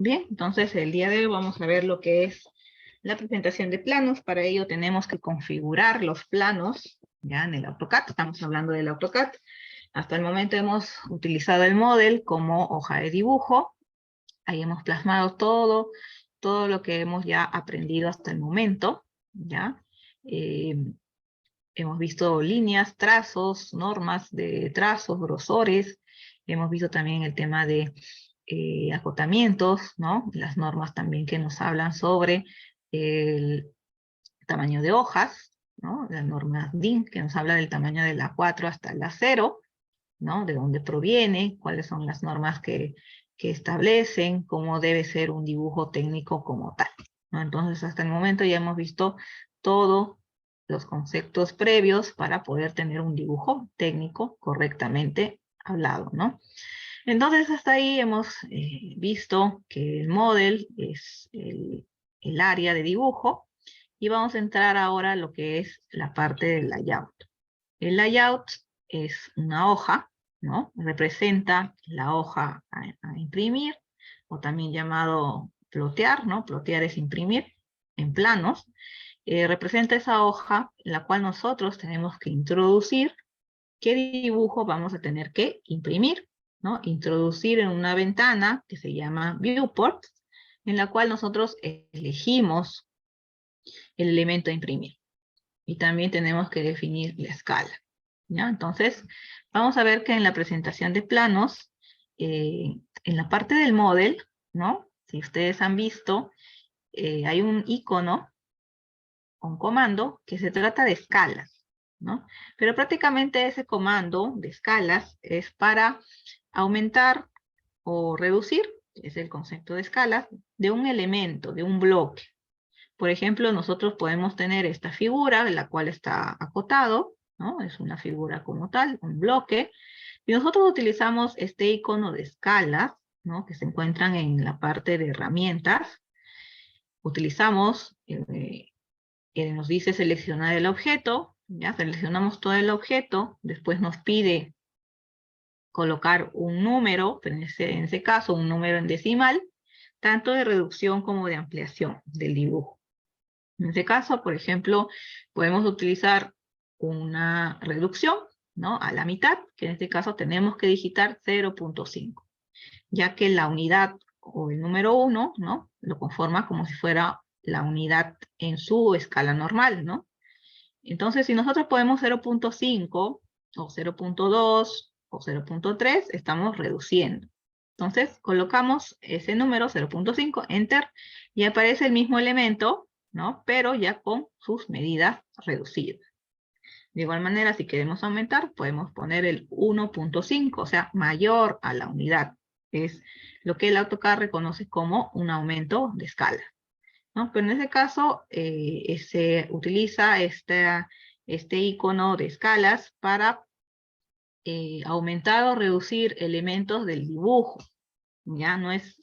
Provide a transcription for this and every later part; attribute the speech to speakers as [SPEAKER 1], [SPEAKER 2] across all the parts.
[SPEAKER 1] Bien, entonces el día de hoy vamos a ver lo que es la presentación de planos. Para ello tenemos que configurar los planos ya en el AutoCAD. Estamos hablando del AutoCAD. Hasta el momento hemos utilizado el Model como hoja de dibujo. Ahí hemos plasmado todo lo que hemos ya aprendido hasta el momento, ¿ya? Hemos visto líneas, trazos, normas de trazos, grosores. Hemos visto también el tema de acotamientos, ¿no? Las normas también que nos hablan sobre el tamaño de hojas, ¿no? La norma DIN, que nos habla del tamaño de la 4 hasta la 0, ¿no? De dónde proviene, cuáles son las normas que establecen, cómo debe ser un dibujo técnico como tal, ¿no? Entonces, hasta el momento ya hemos visto todos los conceptos previos para poder tener un dibujo técnico correctamente hablado, ¿no? Entonces, hasta ahí hemos visto que el model es el área de dibujo y vamos a entrar ahora a lo que es la parte del layout. El layout es una hoja, ¿no? Representa la hoja a imprimir, o también llamado plotear, ¿no? Plotear es imprimir en planos. Representa esa hoja en la cual nosotros tenemos que introducir qué dibujo vamos a tener que imprimir, ¿no? Introducir en una ventana que se llama Viewport, en la cual nosotros elegimos el elemento a imprimir. Y también tenemos que definir la escala, ¿ya? Entonces, vamos a ver que en la presentación de planos, en la parte del model, ¿no? Si ustedes han visto, hay un icono, un comando, que se trata de escalas, ¿no? Pero prácticamente ese comando de escalas es para aumentar o reducir, es el concepto de escalas, de un elemento, de un bloque. Por ejemplo, nosotros podemos tener esta figura, en la cual está acotado, ¿no? Es una figura como tal, un bloque, y nosotros utilizamos este icono de escalas, ¿no? Que se encuentran en la parte de herramientas. Utilizamos, nos dice seleccionar el objeto, ya seleccionamos todo el objeto, después nos pide colocar un número, en ese caso un número en decimal, tanto de reducción como de ampliación del dibujo. En este caso, por ejemplo, podemos utilizar una reducción, ¿no? A la mitad, que en este caso tenemos que digitar 0.5, ya que la unidad o el número 1, ¿no? Lo conforma como si fuera la unidad en su escala normal, ¿no? Entonces, si nosotros podemos 0.5 o 0.2 o 0.3, estamos reduciendo. Entonces, colocamos ese número 0.5, enter, y aparece el mismo elemento, ¿no? Pero ya con sus medidas reducidas. De igual manera, si queremos aumentar, podemos poner el 1.5, o sea, mayor a la unidad. Es lo que el AutoCAD reconoce como un aumento de escala, ¿no? Pero en ese caso se utiliza este icono de escalas para aumentar o reducir elementos del dibujo. Ya no es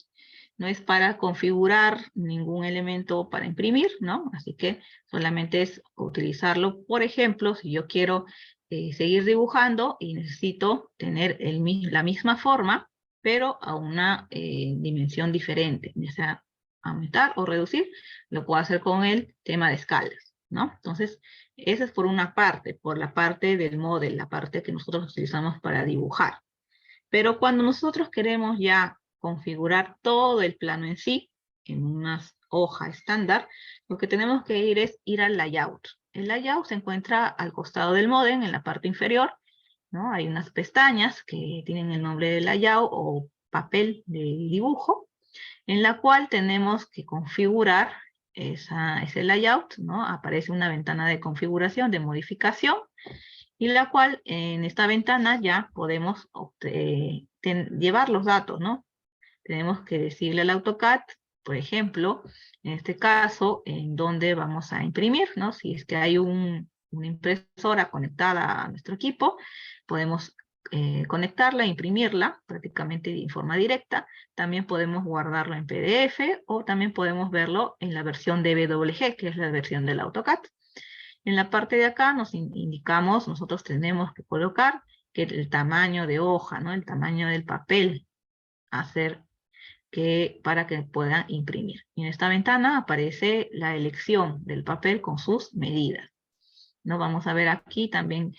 [SPEAKER 1] para configurar ningún elemento para imprimir, ¿no? Así que solamente es utilizarlo. Por ejemplo, si yo quiero seguir dibujando y necesito tener la misma forma, pero a una dimensión diferente, ya sea aumentar o reducir, lo puedo hacer con el tema de escalas, ¿no? Entonces, esa es por una parte, por la parte del model, la parte que nosotros utilizamos para dibujar. Pero cuando nosotros queremos ya configurar todo el plano en sí, en una hoja estándar, lo que tenemos que ir es ir al layout. El layout se encuentra al costado del modem, en la parte inferior, ¿no? Hay unas pestañas que tienen el nombre de layout o papel de dibujo, en la cual tenemos que configurar ese layout, ¿no? Aparece una ventana de configuración, de modificación, y la cual en esta ventana ya podemos llevar los datos, ¿no? Tenemos que decirle al AutoCAD, por ejemplo, en este caso, en dónde vamos a imprimir, ¿no? Si es que hay una impresora conectada a nuestro equipo, podemos conectarla e imprimirla prácticamente de forma directa. También podemos guardarlo en PDF o también podemos verlo en la versión DWG, que es la versión del AutoCAD. En la parte de acá nos indicamos, nosotros tenemos que colocar que el tamaño de hoja, ¿no? El tamaño del papel a ser para que puedan imprimir. Y en esta ventana aparece la elección del papel con sus medidas, ¿no? Vamos a ver aquí también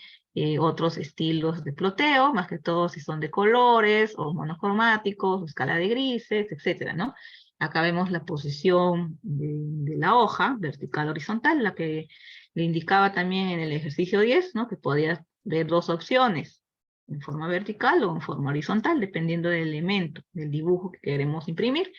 [SPEAKER 1] otros estilos de ploteo, más que todo si son de colores o monocromáticos, o escala de grises, etcétera, ¿no? Acá vemos la posición de la hoja, vertical, horizontal, la que le indicaba también en el ejercicio 10, ¿no? Que podía ver dos opciones, en forma vertical o en forma horizontal, dependiendo del elemento, del dibujo que queremos imprimir.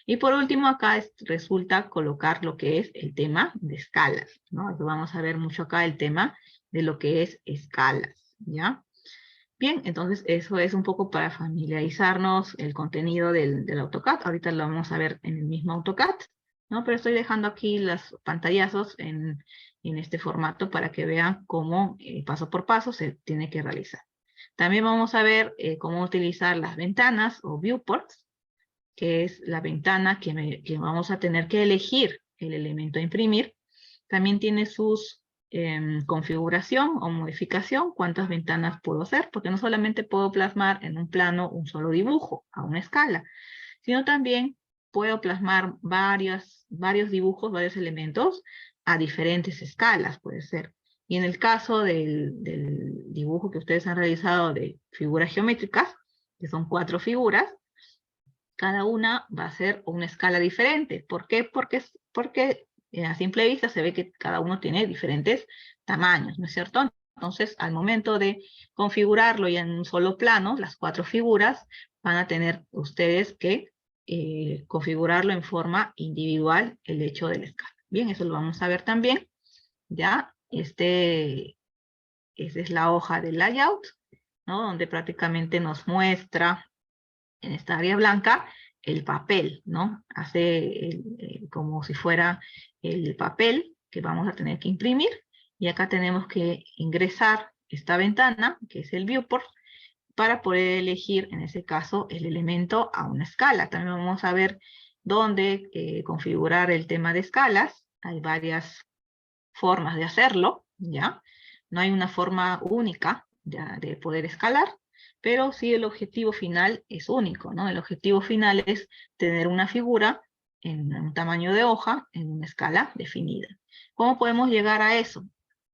[SPEAKER 1] Y por último, acá resulta colocar lo que es el tema de escalas, ¿no? Aquí vamos a ver mucho acá el tema de lo que es escalas, ¿ya? Bien, entonces eso es un poco para familiarizarnos el contenido del AutoCAD. Ahorita lo vamos a ver en el mismo AutoCAD, ¿no? Pero estoy dejando aquí los pantallazos en este formato para que vean cómo paso por paso se tiene que realizar. También vamos a ver cómo utilizar las ventanas o viewports, que es la ventana que vamos a tener que elegir el elemento a imprimir. También tiene sus configuración o modificación, cuántas ventanas puedo hacer, porque no solamente puedo plasmar en un plano un solo dibujo a una escala, sino también puedo plasmar varios dibujos, varios elementos a diferentes escalas, puede ser. Y en el caso del dibujo que ustedes han realizado de figuras geométricas, que son 4 figuras, cada una va a ser una escala diferente. ¿Por qué? Porque a simple vista se ve que cada uno tiene diferentes tamaños, ¿no es cierto? Entonces, al momento de configurarlo ya en un solo plano, las 4 figuras van a tener ustedes que configurarlo en forma individual el hecho de la escala. Bien, eso lo vamos a ver también. Ya, esta es la hoja del layout, ¿no? Donde prácticamente nos muestra en esta área blanca el papel, ¿no? Hace como si fuera el papel que vamos a tener que imprimir, y acá tenemos que ingresar esta ventana, que es el viewport, para poder elegir, en ese caso, el elemento a una escala. También vamos a ver dónde configurar el tema de escalas. Hay varias formas de hacerlo, ¿ya? No hay una forma única de poder escalar, pero sí el objetivo final es único, ¿no? El objetivo final es tener una figura en un tamaño de hoja, en una escala definida. ¿Cómo podemos llegar a eso?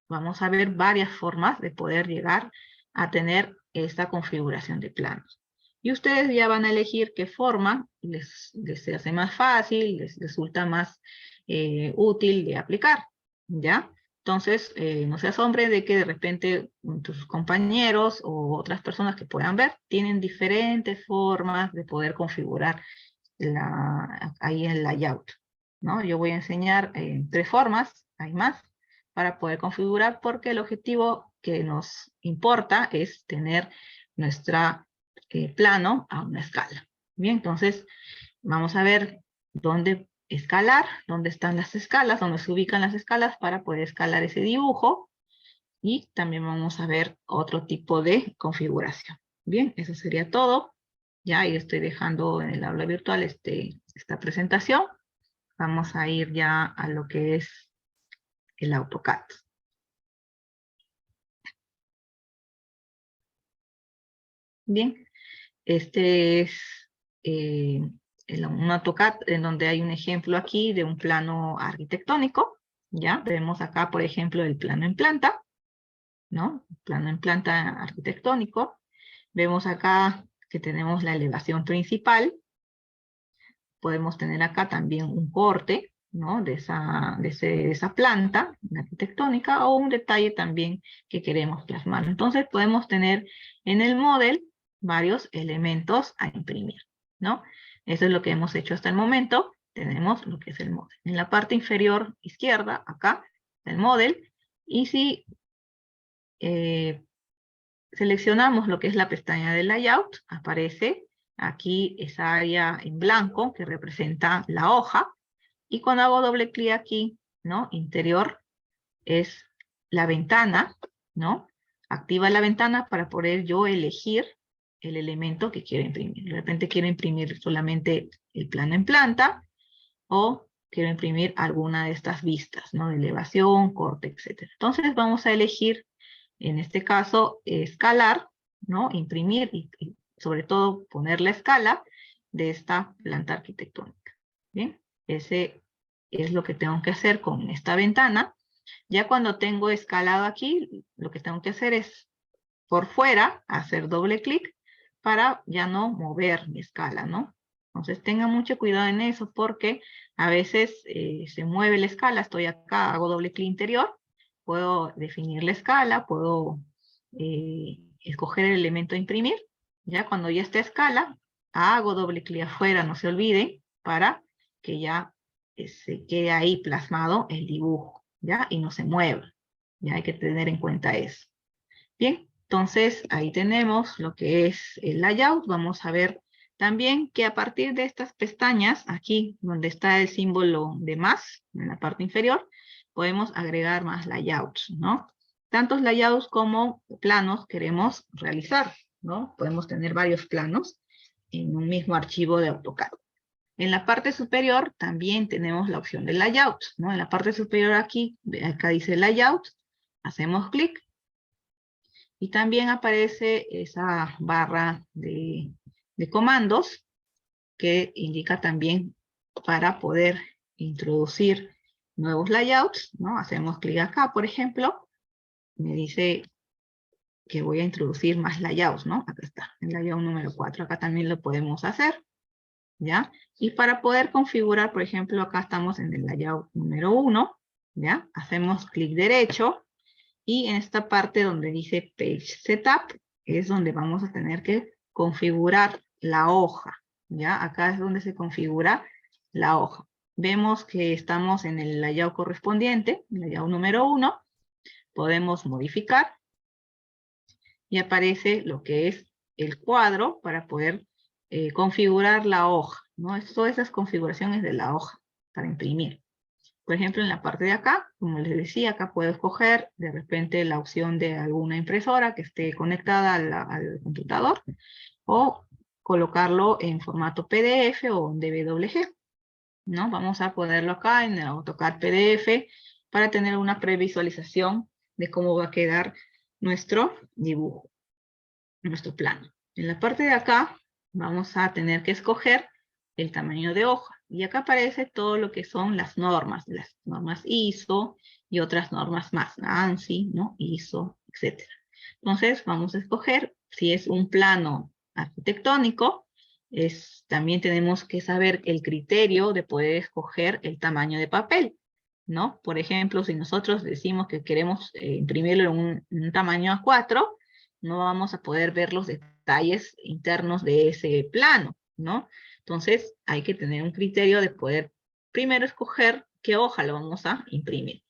[SPEAKER 1] Vamos a ver varias formas de poder llegar a tener esta configuración de planos. Y ustedes ya van a elegir qué forma les hace más fácil, les resulta más útil de aplicar, ¿ya? Entonces, no se asombren de que de repente tus compañeros o otras personas que puedan ver tienen diferentes formas de poder configurar ahí el layout, ¿no? Yo voy a enseñar 3 formas, hay más, para poder configurar, porque el objetivo que nos importa es tener nuestro plano a una escala. Bien, entonces vamos a ver dónde escalar, dónde están las escalas, dónde se ubican las escalas para poder escalar ese dibujo, y también vamos a ver otro tipo de configuración. Bien, eso sería todo. Ya ahí estoy dejando en el aula virtual esta presentación. Vamos a ir ya a lo que es el AutoCAD. Bien, este es un AutoCAD en donde hay un ejemplo aquí de un plano arquitectónico. Ya vemos acá, por ejemplo, el plano en planta, ¿no? Plano en planta arquitectónico. Vemos acá que tenemos la elevación principal. Podemos tener acá también un corte, ¿no? de esa planta arquitectónica, o un detalle también que queremos plasmar. Entonces podemos tener en el model varios elementos a imprimir, ¿no? Eso es lo que hemos hecho hasta el momento. Tenemos lo que es el model. En la parte inferior izquierda, acá, el model, y si seleccionamos lo que es la pestaña de layout, aparece aquí esa área en blanco que representa la hoja, y cuando hago doble clic aquí, ¿no? Interior, es la ventana, ¿no? Activa la ventana para poder yo elegir el elemento que quiero imprimir. De repente quiero imprimir solamente el plano en planta, o quiero imprimir alguna de estas vistas, ¿no? De elevación, corte, etc. Entonces vamos a elegir, en este caso, escalar, ¿no? Imprimir y sobre todo poner la escala de esta planta arquitectónica. Bien, ese es lo que tengo que hacer con esta ventana. Ya cuando tengo escalado aquí, lo que tengo que hacer es por fuera hacer doble clic para ya no mover mi escala, ¿no? Entonces tengan mucho cuidado en eso porque a veces se mueve la escala. Estoy acá, hago doble clic interior, puedo definir la escala, puedo escoger el elemento a imprimir. Ya cuando ya está escala, hago doble clic afuera, no se olviden, para que ya se quede ahí plasmado el dibujo, ¿ya? Y no se mueva. Ya hay que tener en cuenta eso. Bien, entonces ahí tenemos lo que es el layout. Vamos a ver también que a partir de estas pestañas, aquí donde está el símbolo de más, en la parte inferior, podemos agregar más layouts, ¿no? Tantos layouts como planos queremos realizar, ¿no? Podemos tener varios planos en un mismo archivo de AutoCAD. En la parte superior también tenemos la opción de layout, ¿no? En la parte superior aquí, acá dice layout, hacemos clic y también aparece esa barra de comandos que indica también para poder introducir nuevos layouts, ¿no? Hacemos clic acá, por ejemplo, me dice que voy a introducir más layouts, ¿no? Acá está, el layout número 4, acá también lo podemos hacer, ¿ya? Y para poder configurar, por ejemplo, acá estamos en el layout número 1, ¿ya? Hacemos clic derecho, y en esta parte donde dice Page Setup, es donde vamos a tener que configurar la hoja, ¿ya? Acá es donde se configura la hoja. Vemos que estamos en el layout correspondiente, el layout número 1, podemos modificar, y aparece lo que es el cuadro para poder configurar la hoja, ¿no? Todas esas configuraciones de la hoja para imprimir. Por ejemplo, en la parte de acá, como les decía, acá puedo escoger de repente la opción de alguna impresora que esté conectada al computador o colocarlo en formato PDF o DWG, ¿no? Vamos a ponerlo acá en AutoCAD PDF para tener una previsualización de cómo va a quedar nuestro dibujo, nuestro plano. En la parte de acá vamos a tener que escoger el tamaño de hoja. Y acá aparece todo lo que son las normas ISO y otras normas más, ANSI, ¿no? ISO, etc. Entonces vamos a escoger, si es un plano arquitectónico, también tenemos que saber el criterio de poder escoger el tamaño de papel, ¿no? Por ejemplo, si nosotros decimos que queremos imprimirlo en un tamaño A4, no vamos a poder ver los detalles internos de ese plano, ¿no? Entonces hay que tener un criterio de poder primero escoger qué hoja lo vamos a imprimir.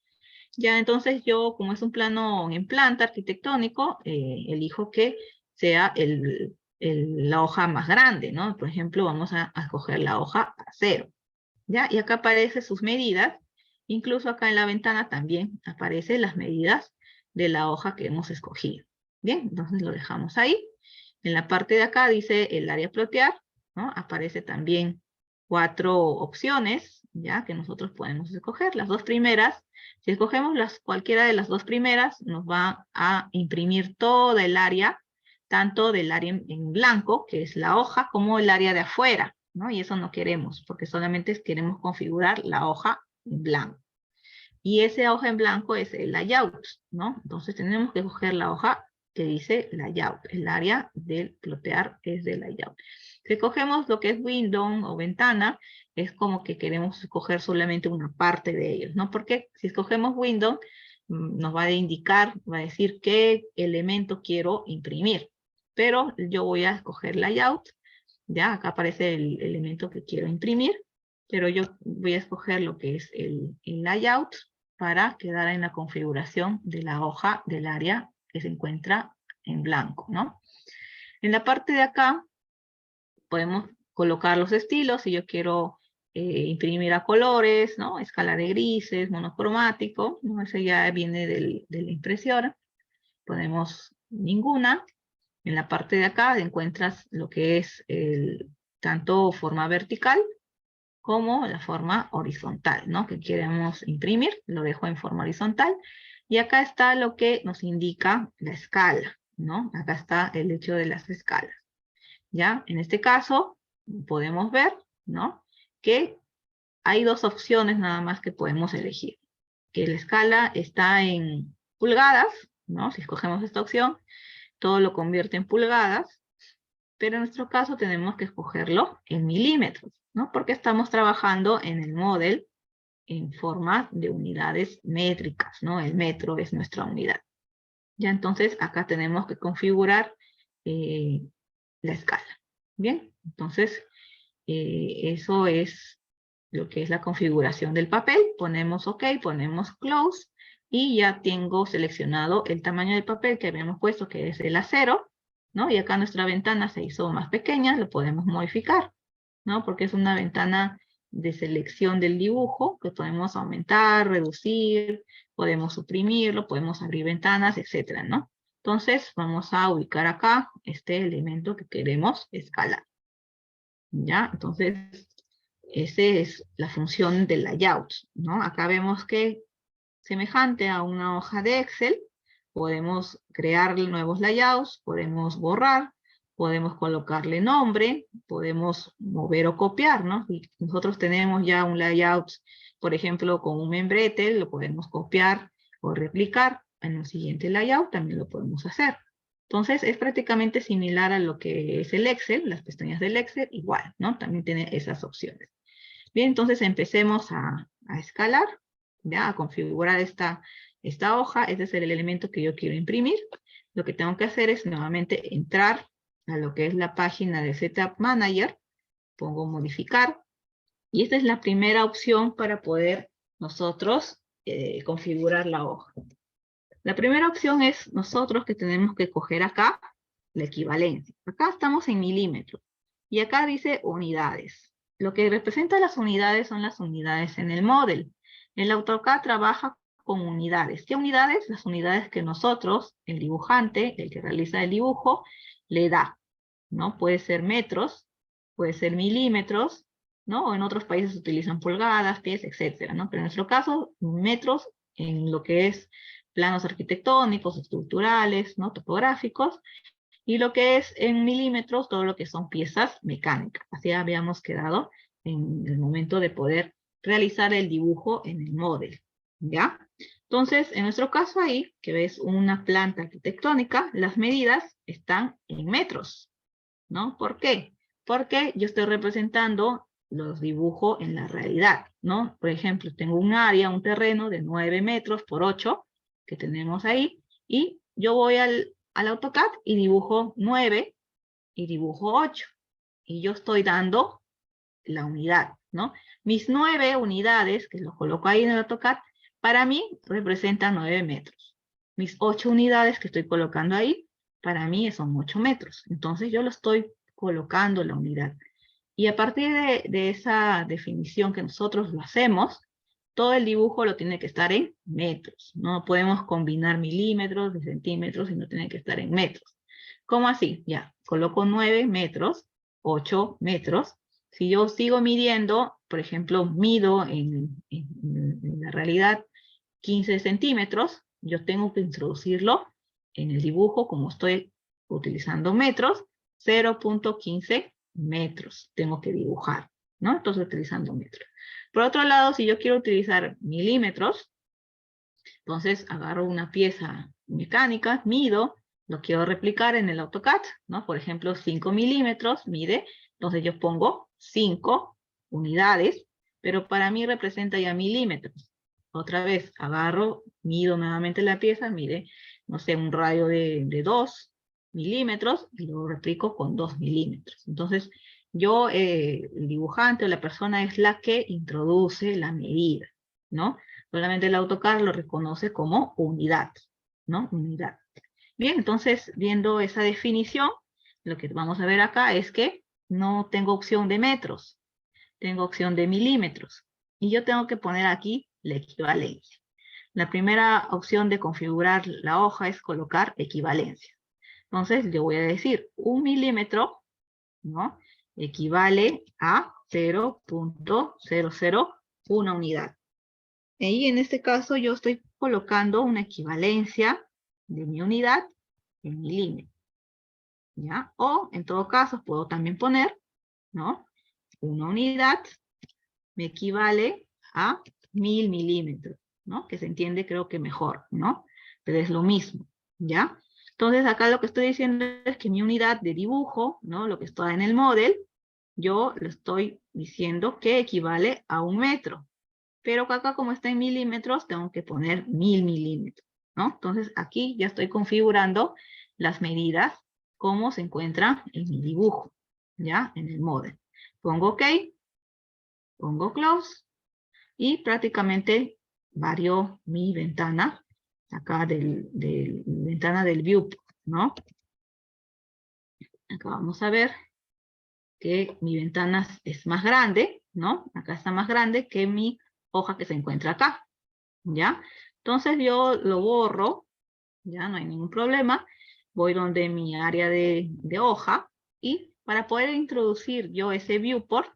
[SPEAKER 1] Ya entonces yo, como es un plano en planta arquitectónico, elijo que sea la hoja más grande, ¿no? Por ejemplo, vamos a escoger la hoja A0, ¿ya? Y acá aparecen sus medidas, incluso acá en la ventana también aparecen las medidas de la hoja que hemos escogido. Bien, entonces lo dejamos ahí. En la parte de acá dice el área plotear, ¿no? Aparece también 4 opciones, ya que nosotros podemos escoger. Las dos primeras, si escogemos cualquiera de las dos primeras, nos va a imprimir toda el área, tanto del área en blanco, que es la hoja, como el área de afuera, ¿no? Y eso no queremos, porque solamente queremos configurar la hoja en blanco. Y esa hoja en blanco es el layout, ¿no? Entonces tenemos que coger la hoja que dice layout. El área del plotear es de layout. Si cogemos lo que es window o ventana, es como que queremos escoger solamente una parte de ellos, ¿no? Porque si escogemos window, nos va a indicar, va a decir qué elemento quiero imprimir. Pero yo voy a escoger layout. Ya, acá aparece el elemento que quiero imprimir. Pero yo voy a escoger lo que es el layout para quedar en la configuración de la hoja del área que se encuentra en blanco, ¿no? En la parte de acá podemos colocar los estilos. Si yo quiero imprimir a colores, ¿no? Escala de grises, monocromático, ¿no? Ese ya viene de la impresora. Ponemos ninguna. En la parte de acá encuentras lo que es tanto forma vertical como la forma horizontal, ¿no? Que queremos imprimir, lo dejo en forma horizontal. Y acá está lo que nos indica la escala, ¿no? Acá está el hecho de las escalas, ¿ya? En este caso, podemos ver, ¿no? Que hay dos opciones nada más que podemos elegir. Que la escala está en pulgadas, ¿no? Si escogemos esta opción, todo lo convierte en pulgadas, pero en nuestro caso tenemos que escogerlo en milímetros, ¿no? Porque estamos trabajando en el model en forma de unidades métricas, ¿no? El metro es nuestra unidad. Ya entonces acá tenemos que configurar la escala. Bien, entonces eso es lo que es la configuración del papel. Ponemos OK, ponemos Close y ya tengo seleccionado el tamaño del papel que habíamos puesto, que es el A0, ¿no? Y acá nuestra ventana se hizo más pequeña, lo podemos modificar, ¿no? Porque es una ventana de selección del dibujo que podemos aumentar, reducir, podemos suprimirlo, podemos abrir ventanas, etcétera, ¿no? Entonces vamos a ubicar acá este elemento que queremos escalar. ¿Ya? Entonces, esa es la función del layout, ¿no? Acá vemos que semejante a una hoja de Excel, podemos crear nuevos layouts, podemos borrar, podemos colocarle nombre, podemos mover o copiar, ¿no? Si nosotros tenemos ya un layout, por ejemplo, con un membrete, lo podemos copiar o replicar en el siguiente layout, también lo podemos hacer. Entonces, es prácticamente similar a lo que es el Excel, las pestañas del Excel, igual, ¿no? También tiene esas opciones. Bien, entonces empecemos a escalar, ¿ya? A configurar esta hoja. Este es el elemento que yo quiero imprimir. Lo que tengo que hacer es nuevamente entrar a lo que es la página de Setup Manager. Pongo modificar. Y esta es la primera opción para poder nosotros configurar la hoja. La primera opción es nosotros que tenemos que coger acá la equivalencia. Acá estamos en milímetros. Y acá dice unidades. Lo que representa las unidades son las unidades en el model. El AutoCAD trabaja con unidades. ¿Qué unidades? Las unidades que nosotros, el dibujante, el que realiza el dibujo, le da, ¿no? Puede ser metros, puede ser milímetros, ¿no? O en otros países se utilizan pulgadas, pies, etcétera, ¿no? Pero en nuestro caso, metros en lo que es planos arquitectónicos, estructurales, ¿no? Topográficos, y lo que es en milímetros, todo lo que son piezas mecánicas. Así habíamos quedado en el momento de poder realizar el dibujo en el model, ¿ya? Entonces, en nuestro caso ahí, que ves una planta arquitectónica, las medidas están en metros, ¿no? ¿Por qué? Porque yo estoy representando los dibujos en la realidad, ¿no? Por ejemplo, tengo un área, un terreno de 9 metros por 8 que tenemos ahí, y yo voy al AutoCAD y dibujo 9 y dibujo 8. Y yo estoy dando la unidad, ¿no? Mis 9 unidades, que los coloco ahí en el AutoCAD, para mí representan 9 metros. Mis 8 unidades que estoy colocando ahí, para mí son 8 metros. Entonces yo lo estoy colocando la unidad. Y a partir de esa definición que nosotros lo hacemos, todo el dibujo lo tiene que estar en metros. No podemos combinar milímetros de centímetros, sino tiene que estar en metros. ¿Cómo así? Ya, coloco 9 metros, 8 metros. Si yo sigo midiendo, por ejemplo, mido en la realidad 15 centímetros, yo tengo que introducirlo en el dibujo, como estoy utilizando metros, 0.15 metros tengo que dibujar, ¿no? Entonces utilizando metros. Por otro lado, si yo quiero utilizar milímetros, entonces agarro una pieza mecánica, mido, lo quiero replicar en el AutoCAD, ¿no? Por ejemplo, 5 milímetros mide, entonces yo pongo 5 unidades, pero para mí representa ya milímetros. Otra vez, agarro, mido nuevamente la pieza, mide, no sé, un radio de 2 milímetros, y lo replico con 2 milímetros. Entonces, yo, el dibujante o la persona es la que introduce la medida, ¿no? Solamente el AutoCAD lo reconoce como unidad, ¿no? Unidad. Bien, entonces, viendo esa definición, lo que vamos a ver acá es que no tengo opción de metros, tengo opción de milímetros. Y yo tengo que poner aquí la equivalencia. La primera opción de configurar la hoja es colocar equivalencia. Entonces, yo voy a decir 1 milímetro, ¿no? Equivale a 0.001 unidad. Y en este caso yo estoy colocando una equivalencia de mi unidad en milímetros, ¿ya? O en todo caso puedo también poner ¿no? Una unidad me equivale a 1000 milímetros, ¿no? Que se entiende creo que mejor, ¿no? Pero es lo mismo, ¿ya? Entonces acá lo que estoy diciendo es que mi unidad de dibujo, ¿no? Lo que está en el model, yo le estoy diciendo que equivale a 1 metro. Pero acá como está en milímetros, tengo que poner 1000 milímetros, ¿no? Entonces aquí ya estoy configurando las medidas como se encuentran en mi dibujo, ¿ya? En el model. Pongo OK, pongo Close, y prácticamente varió mi ventana, acá ventana del viewport, ¿no? Acá vamos a ver que mi ventana es más grande, ¿no? Acá está más grande que mi hoja que se encuentra acá, ¿ya? Entonces yo lo borro, ya no hay ningún problema. Voy donde mi área de hoja y para poder introducir yo ese viewport,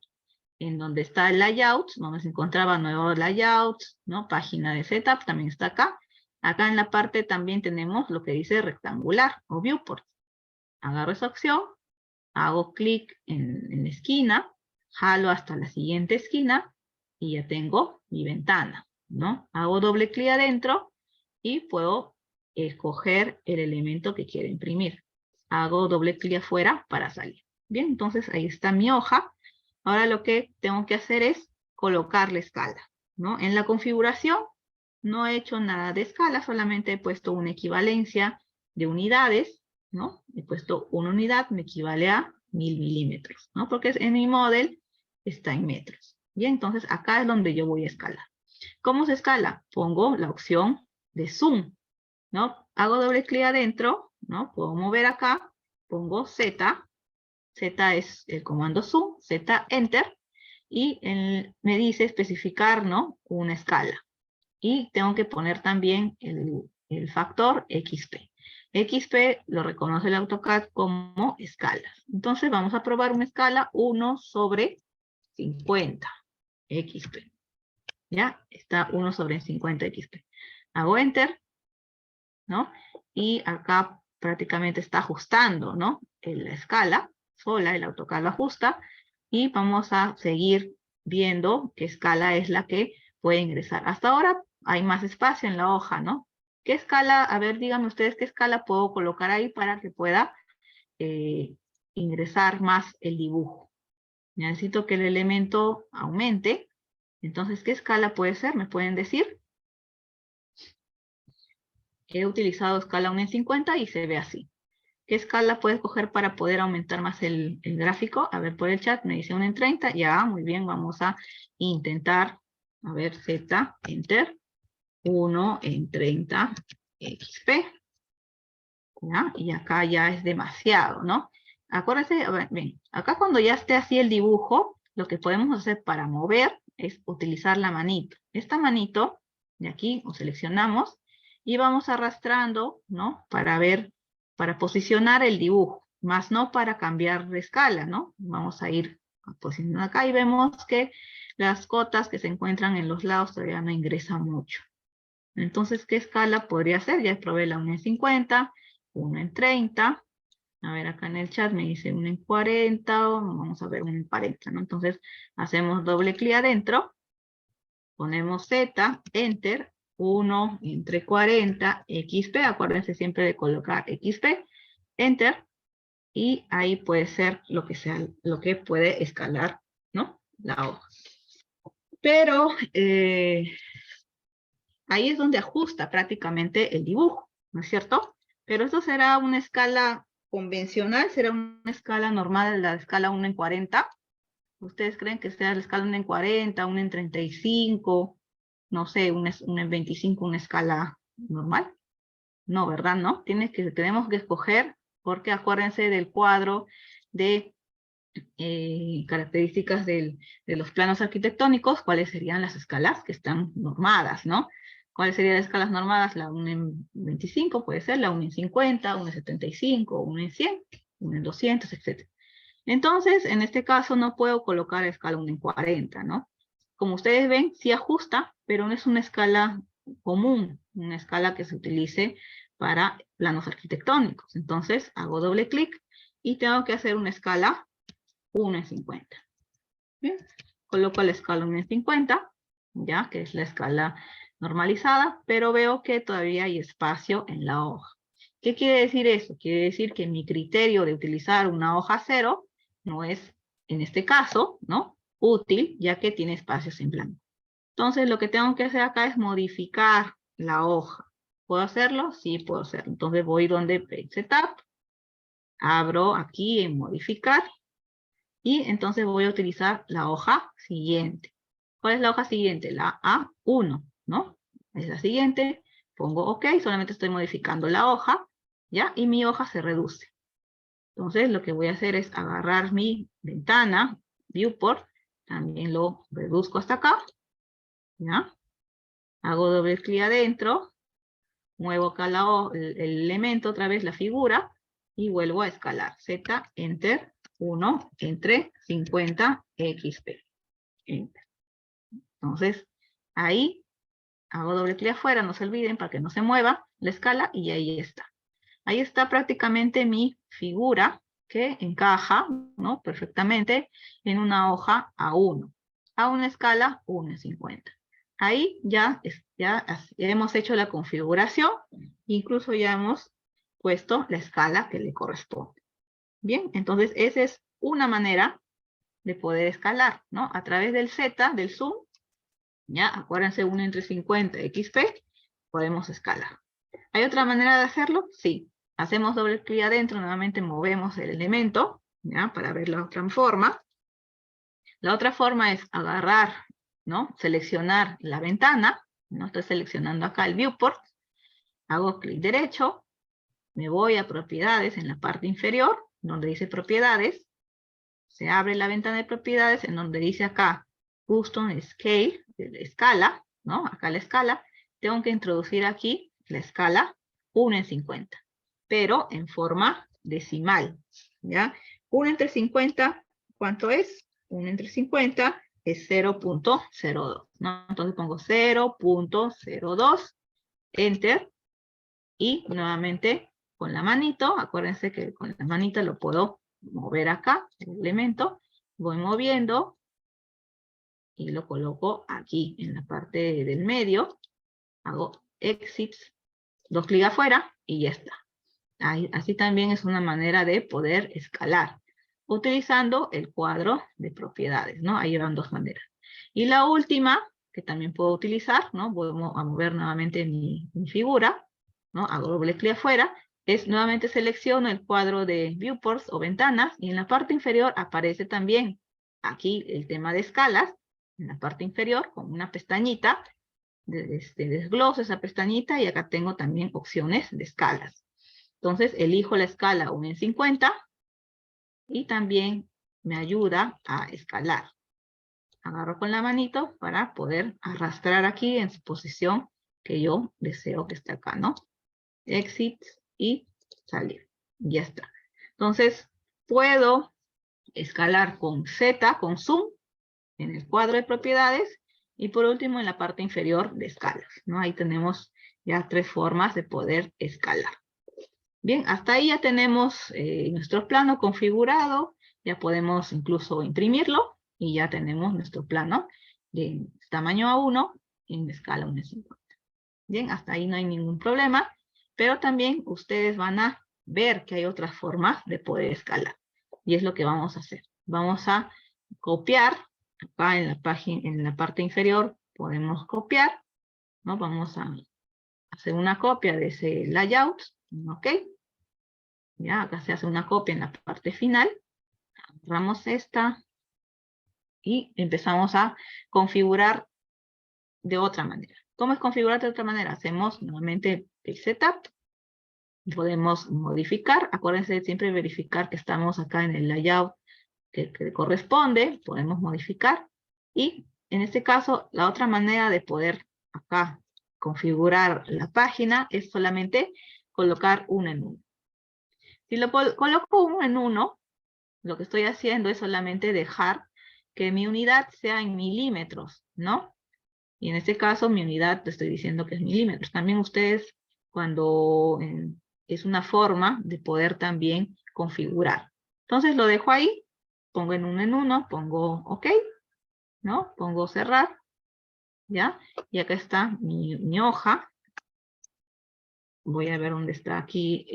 [SPEAKER 1] en donde está el layout, donde se encontraba nuevo layout, ¿no? Página de setup, también está acá. Acá en la parte también tenemos lo que dice rectangular o viewport. Agarro esa opción, hago clic en la esquina, jalo hasta la siguiente esquina y ya tengo mi ventana, ¿no? Hago doble clic adentro y puedo escoger el elemento que quiero imprimir. Hago doble clic afuera para salir. Bien, entonces ahí está mi hoja. Ahora lo que tengo que hacer es colocar la escala, ¿no? En la configuración no he hecho nada de escala, solamente he puesto una equivalencia de unidades, ¿no? He puesto una unidad, me equivale a 1000 milímetros, ¿no? Porque en mi model está en metros. Bien, entonces acá es donde yo voy a escalar. ¿Cómo se escala? Pongo la opción de zoom, ¿no? Hago doble clic adentro, ¿no? Puedo mover acá, pongo Z, Z es el comando zoom, Z, enter, y me dice especificar, ¿no? Una escala. Y tengo que poner también el factor XP. XP lo reconoce el AutoCAD como escalas. Entonces vamos a probar una escala 1/50 XP. ¿Ya? Está 1/50 XP. Hago Enter, ¿no? Y acá prácticamente está ajustando, ¿no? En la escala sola, el AutoCAD lo ajusta. Y vamos a seguir viendo qué escala es la que puede ingresar. Hasta ahora hay más espacio en la hoja, ¿no? ¿Qué escala? A ver, díganme ustedes qué escala puedo colocar ahí para que pueda ingresar más el dibujo. Necesito que el elemento aumente. Entonces, ¿qué escala puede ser? ¿Me pueden decir? He utilizado escala 1/50 y se ve así. ¿Qué escala puedes coger para poder aumentar más el gráfico? A ver, por el chat me dice 1/30. Ya, muy bien, vamos a intentar. A ver, Z, Enter. 1/30 XP. ¿Ya? Y acá ya es demasiado, ¿no? Acuérdense, a ver, ven, acá cuando ya esté así el dibujo, lo que podemos hacer para mover es utilizar la manito. Esta manito, de aquí, lo seleccionamos y vamos arrastrando, ¿no? Para ver, para posicionar el dibujo, más no para cambiar de escala, ¿no? Vamos a ir posicionando acá y vemos que las cotas que se encuentran en los lados todavía no ingresan mucho. Entonces, ¿qué escala podría ser? Ya probé la 1/50, 1/30. A ver, acá en el chat me dice 1/40, vamos a ver 1/40, ¿no? Entonces, hacemos doble clic adentro, ponemos Z, Enter, 1/40, XP, acuérdense siempre de colocar XP, Enter, y ahí puede ser lo que sea, lo que puede escalar, ¿no? La hoja. Pero, ahí es donde ajusta prácticamente el dibujo, ¿no es cierto? Pero esto será una escala convencional, será una escala normal, la escala 1/40. ¿Ustedes creen que sea la escala 1/40, 1/35, no sé, 1/25, una escala normal? No, ¿verdad? No, tenemos que escoger, porque acuérdense del cuadro de características de los planos arquitectónicos, cuáles serían las escalas que están normadas, ¿no? ¿Cuáles serían las escalas normadas? La 1/25 puede ser, la 1/50, 1/75, 1/100, 1/200, etc. Entonces, en este caso no puedo colocar la escala 1/40, ¿no? Como ustedes ven, sí ajusta, pero no es una escala común, una escala que se utilice para planos arquitectónicos. Entonces, hago doble clic y tengo que hacer una escala 1 en 50. Bien, coloco la escala 1 en 50, ya que es la escala normalizada, pero veo que todavía hay espacio en la hoja. ¿Qué quiere decir eso? Quiere decir que mi criterio de utilizar una hoja 0 no es, en este caso, ¿no?, útil, ya que tiene espacios en blanco. Entonces, lo que tengo que hacer acá es modificar la hoja. ¿Puedo hacerlo? Sí, puedo hacerlo. Entonces voy donde Page Setup, abro aquí en modificar, y entonces voy a utilizar la hoja siguiente. ¿Cuál es la hoja siguiente? La A1, ¿no? Es la siguiente, pongo OK, solamente estoy modificando la hoja, ¿ya? Y mi hoja se reduce. Entonces lo que voy a hacer es agarrar mi ventana, viewport, también lo reduzco hasta acá, ¿ya? Hago doble clic adentro, muevo acá el elemento, otra vez la figura, y vuelvo a escalar. Z, Enter, 1, entre 50, XP. Enter. Entonces, ahí hago doble clic afuera, no se olviden, para que no se mueva la escala, y ahí está. Ahí está prácticamente mi figura, que encaja, ¿no?, perfectamente en una hoja A1, a una escala 1 en 50. Ahí ya hemos hecho la configuración, incluso ya hemos puesto la escala que le corresponde. Bien, entonces esa es una manera de poder escalar, ¿no? A través del Z, del zoom, ya, acuérdense, 1 entre 50 XP, podemos escalar. ¿Hay otra manera de hacerlo? Sí. Hacemos doble clic adentro, nuevamente movemos el elemento, ¿ya?, para ver la otra forma. La otra forma es agarrar, ¿no?, seleccionar la ventana, ¿no? Estoy seleccionando acá el viewport, hago clic derecho, me voy a propiedades en la parte inferior, donde dice propiedades, se abre la ventana de propiedades en donde dice acá Custom Scale, escala, ¿no? Acá la escala, tengo que introducir aquí la escala 1 en 50, pero en forma decimal, ¿ya? 1 entre 50, ¿cuánto es? 1 entre 50 es 0.02, ¿no? Entonces pongo 0.02, Enter, y nuevamente con la manito, acuérdense que con la manita lo puedo mover acá, el elemento, voy moviendo, y lo coloco aquí, en la parte del medio, hago Exit, dos clics afuera, y ya está. Así también es una manera de poder escalar, utilizando el cuadro de propiedades, ¿no? Ahí van dos maneras. Y la última, que también puedo utilizar, ¿no? Voy a mover nuevamente mi figura, ¿no? Hago doble clic afuera, es nuevamente selecciono el cuadro de viewports o ventanas, y en la parte inferior aparece también aquí el tema de escalas, en la parte inferior, con una pestañita, desgloso esa pestañita, y acá tengo también opciones de escalas. Entonces elijo la escala 1 en 50 y también me ayuda a escalar. Agarro con la manito para poder arrastrar aquí en su posición que yo deseo que esté acá, ¿no? Exit y salir. Ya está. Entonces puedo escalar con Z, con zoom, en el cuadro de propiedades, y por último en la parte inferior de escalas, ¿no? Ahí tenemos ya tres formas de poder escalar. Bien, hasta ahí ya tenemos nuestro plano configurado, ya podemos incluso imprimirlo, y ya tenemos nuestro plano de tamaño A1 en escala 1 en 50. Bien, hasta ahí no hay ningún problema, pero también ustedes van a ver que hay otras formas de poder escalar, y es lo que vamos a hacer. Vamos a copiar, acá en la página, en la parte inferior podemos copiar, ¿no? Vamos a hacer una copia de ese layout, ¿ok? Ya, acá se hace una copia en la parte final, agarramos esta y empezamos a configurar de otra manera. ¿Cómo es configurar de otra manera? Hacemos nuevamente el setup, podemos modificar, acuérdense de siempre verificar que estamos acá en el layout que corresponde, podemos modificar, y en este caso la otra manera de poder acá configurar la página es solamente colocar uno en uno. Si lo coloco uno en uno, lo que estoy haciendo es solamente dejar que mi unidad sea en milímetros, ¿no? Y en este caso mi unidad, te estoy diciendo que es milímetros. También ustedes, cuando es una forma de poder también configurar. Entonces lo dejo ahí, pongo en uno, pongo OK, ¿no? Pongo cerrar, ¿ya? Y acá está mi hoja. Voy a ver dónde está aquí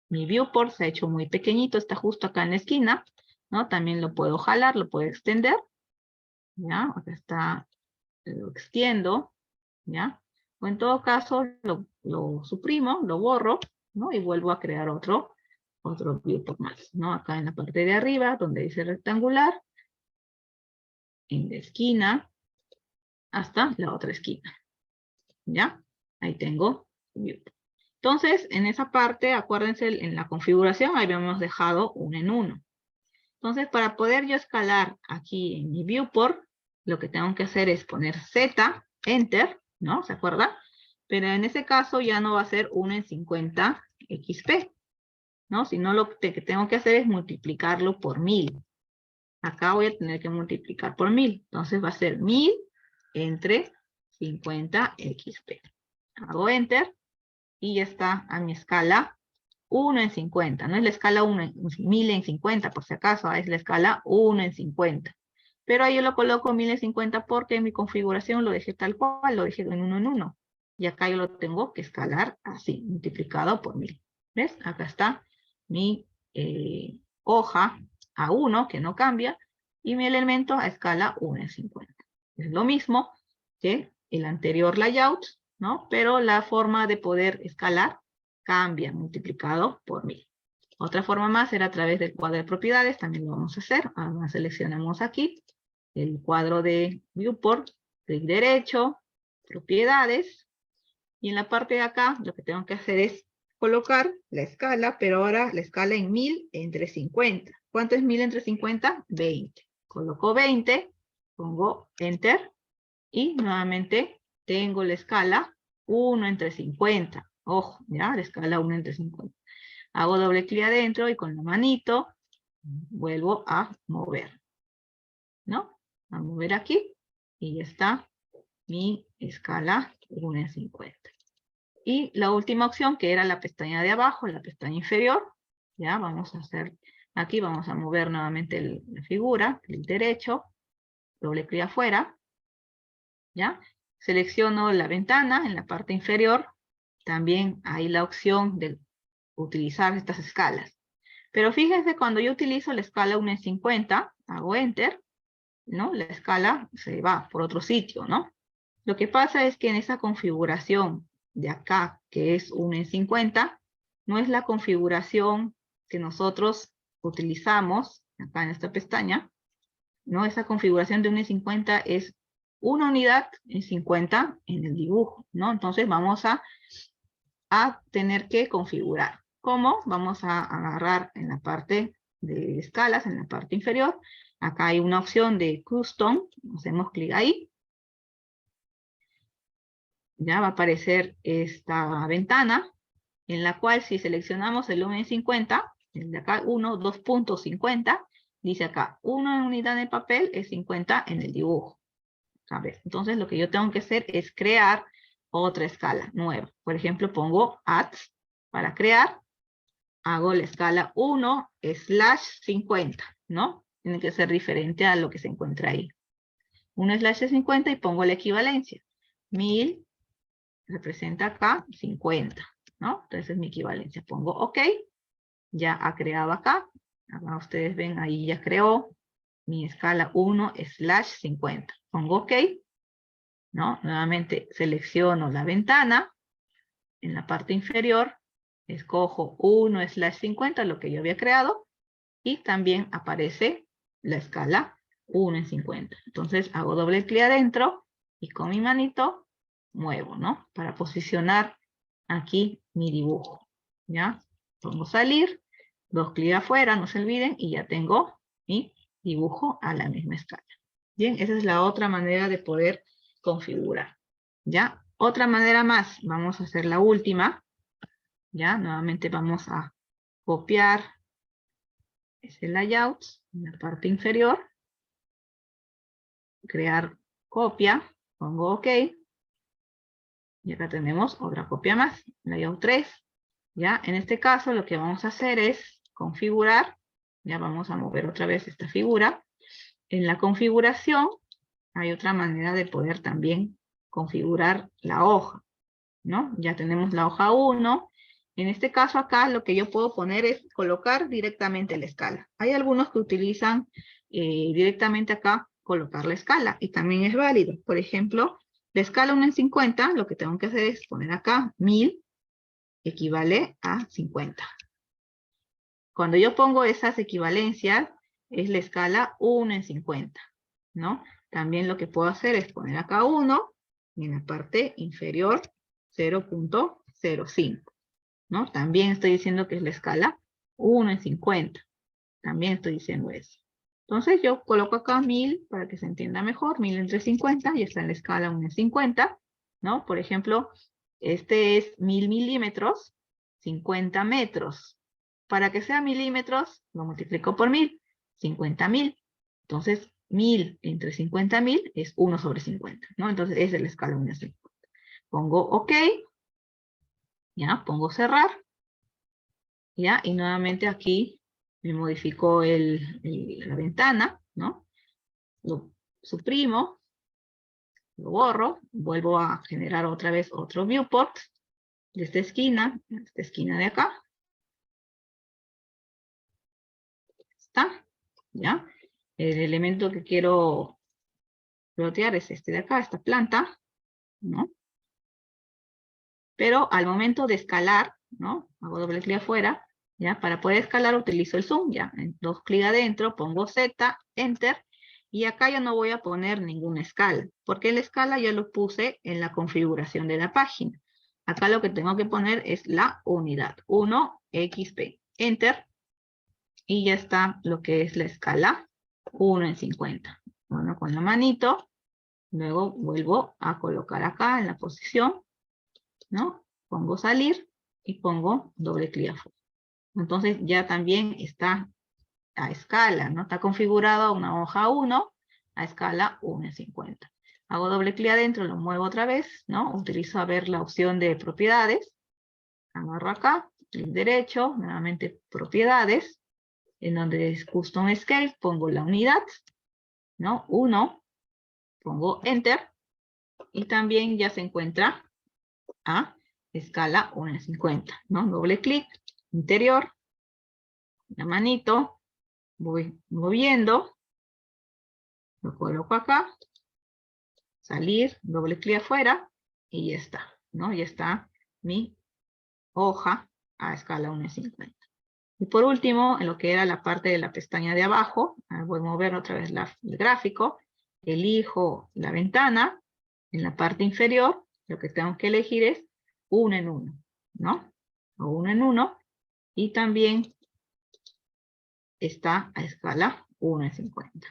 [SPEAKER 1] mi viewport. Se ha hecho muy pequeñito, está justo acá en la esquina, ¿no? También lo puedo jalar, lo puedo extender, ¿ya? Acá está, lo extiendo, ¿ya? O en todo caso, lo suprimo, lo borro, ¿no? Y vuelvo a crear otro viewport más, ¿no? Acá en la parte de arriba, donde dice rectangular, en la esquina, hasta la otra esquina, ¿ya? Ahí tengo viewport. Entonces, en esa parte, acuérdense, en la configuración, ahí habíamos dejado un en uno. Entonces, para poder yo escalar aquí en mi viewport, lo que tengo que hacer es poner Z, Enter, ¿no? ¿Se acuerda? Pero en ese caso ya no va a ser 1 en 50 XP, ¿no? Sino lo que tengo que hacer es multiplicarlo por 1000. Acá voy a tener que multiplicar por 1000. Entonces va a ser 1000 entre 50 XP. Hago Enter y ya está a mi escala 1 en 50. No es la escala 1000 en 50, por si acaso, es la escala 1 en 50. Pero ahí yo lo coloco 1000 en 50 porque en mi configuración lo dejé tal cual, lo dejé en 1 en 1. Y acá yo lo tengo que escalar así, multiplicado por 1000. ¿Ves? Acá está mi hoja A1, que no cambia, y mi elemento a escala 1 en 50. Es lo mismo que el anterior layout, ¿no? Pero la forma de poder escalar cambia, multiplicado por 1000. Otra forma más era a través del cuadro de propiedades, también lo vamos a hacer. Ahora seleccionamos aquí el cuadro de viewport, clic derecho, propiedades, y en la parte de acá lo que tengo que hacer es colocar la escala, pero ahora la escala en 1000 entre 50. ¿Cuánto es 1000 entre 50? 20. Coloco 20, pongo Enter, y nuevamente tengo la escala 1 entre 50. Ojo, ya, la escala 1 entre 50. Hago doble clic adentro y con la manito vuelvo a mover, ¿no? A mover aquí y ya está mi escala 1 en 50. Y la última opción, que era la pestaña de abajo, la pestaña inferior, ya vamos a hacer, aquí vamos a mover nuevamente la figura, clic derecho, doble clic afuera, ¿ya? Selecciono la ventana en la parte inferior, también hay la opción de utilizar estas escalas. Pero fíjense, cuando yo utilizo la escala 1 en 50, hago Enter, ¿no? La escala se va por otro sitio, ¿no? Lo que pasa es que en esa configuración de acá, que es 1 en 50, no es la configuración que nosotros utilizamos acá en esta pestaña, ¿no? Esa configuración de 1 en 50 es una unidad en 50 en el dibujo, ¿no? Entonces vamos a tener que configurar. ¿Cómo? Vamos a agarrar en la parte de escalas, en la parte inferior. Acá hay una opción de Custom. Hacemos clic ahí. Ya va a aparecer esta ventana, en la cual si seleccionamos el 1 en 50, el de acá 1, 2.50, dice acá, 1 unidad de papel es 50 en el dibujo. A ver, entonces lo que yo tengo que hacer es crear otra escala nueva. Por ejemplo, pongo Add para crear, hago la escala 1/50, ¿no? Tiene que ser diferente a lo que se encuentra ahí. 1/50 y pongo la equivalencia. 1000 representa acá 50, ¿no? Entonces es mi equivalencia. Pongo OK, ya ha creado acá. Ahora ustedes ven, ahí ya creó mi escala 1/50. Pongo OK, ¿no? Nuevamente selecciono la ventana. En la parte inferior, escojo 1/50, lo que yo había creado, y también aparece la escala 1 en 50. Entonces hago doble clic adentro y con mi manito muevo, ¿no? Para posicionar aquí mi dibujo, ¿ya? Pongo salir, dos clics afuera, no se olviden, y ya tengo mi dibujo a la misma escala. Bien, esa es la otra manera de poder configurar, ¿ya? Otra manera más, vamos a hacer la última, ¿ya? Nuevamente vamos a copiar ese layout en la parte inferior, crear copia, pongo OK, y acá tenemos otra copia más, layout 3, ¿ya? En este caso lo que vamos a hacer es configurar Ya vamos a mover otra vez esta figura. En la configuración hay otra manera de poder también configurar la hoja, ¿no? Ya tenemos la hoja 1. En este caso acá lo que yo puedo poner es colocar directamente la escala. Hay algunos que utilizan directamente acá colocar la escala y también es válido. Por ejemplo, la escala 1 en 50, lo que tengo que hacer es poner acá 1000 equivale a 50. Cuando yo pongo esas equivalencias, es la escala 1 en 50, ¿no? También lo que puedo hacer es poner acá 1 y en la parte inferior 0.05, ¿no? También estoy diciendo que es la escala 1 en 50. También estoy diciendo eso. Entonces yo coloco acá 1000 para que se entienda mejor. 1000 entre 50 y está en la escala 1 en 50, ¿no? Por ejemplo, este es 1000 milímetros, 50 metros. Para que sea milímetros, lo multiplico por 1000, 50.000. Entonces, 1000 entre 50.000 es 1 sobre 50, ¿no? Entonces, esa es la escala 1 en 50. Pongo OK, ya, pongo cerrar, ya, y nuevamente aquí me modificó la ventana, ¿no? Lo suprimo, lo borro, vuelvo a generar otra vez otro viewport de esta esquina de acá. Está, ¿ya? El elemento que quiero plotear es este de acá, esta planta, ¿no? Pero al momento de escalar, ¿no? Hago doble clic afuera, ¿ya? Para poder escalar utilizo el zoom, ¿ya? En dos clics adentro, pongo Z, Enter, y acá ya no voy a poner ninguna escala, porque la escala ya lo puse en la configuración de la página. Acá lo que tengo que poner es la unidad, 1xp, Enter, y ya está lo que es la escala 1 en 50. Bueno, con la manito, luego vuelvo a colocar acá en la posición, ¿no? Pongo salir y pongo doble clic afuera. Entonces ya también está a escala, ¿no? Está configurado una hoja 1 a escala 1 en 50. Hago doble clic adentro, lo muevo otra vez, ¿no? Utilizo a ver la opción de propiedades. Agarro acá, clic derecho, nuevamente propiedades, en donde es Custom Scale, pongo la unidad, ¿no? 1, pongo Enter, y también ya se encuentra a escala 1 en 50, ¿no? Doble clic, interior, la manito, voy moviendo, lo coloco acá, salir, doble clic afuera, y ya está, ¿no? Ya está mi hoja a escala 1 en 50. Y por último, en lo que era la parte de la pestaña de abajo, voy a mover otra vez el gráfico, elijo la ventana, en la parte inferior, lo que tengo que elegir es 1 en 1, ¿no? O 1 en 1, y también está a escala 1 en 50.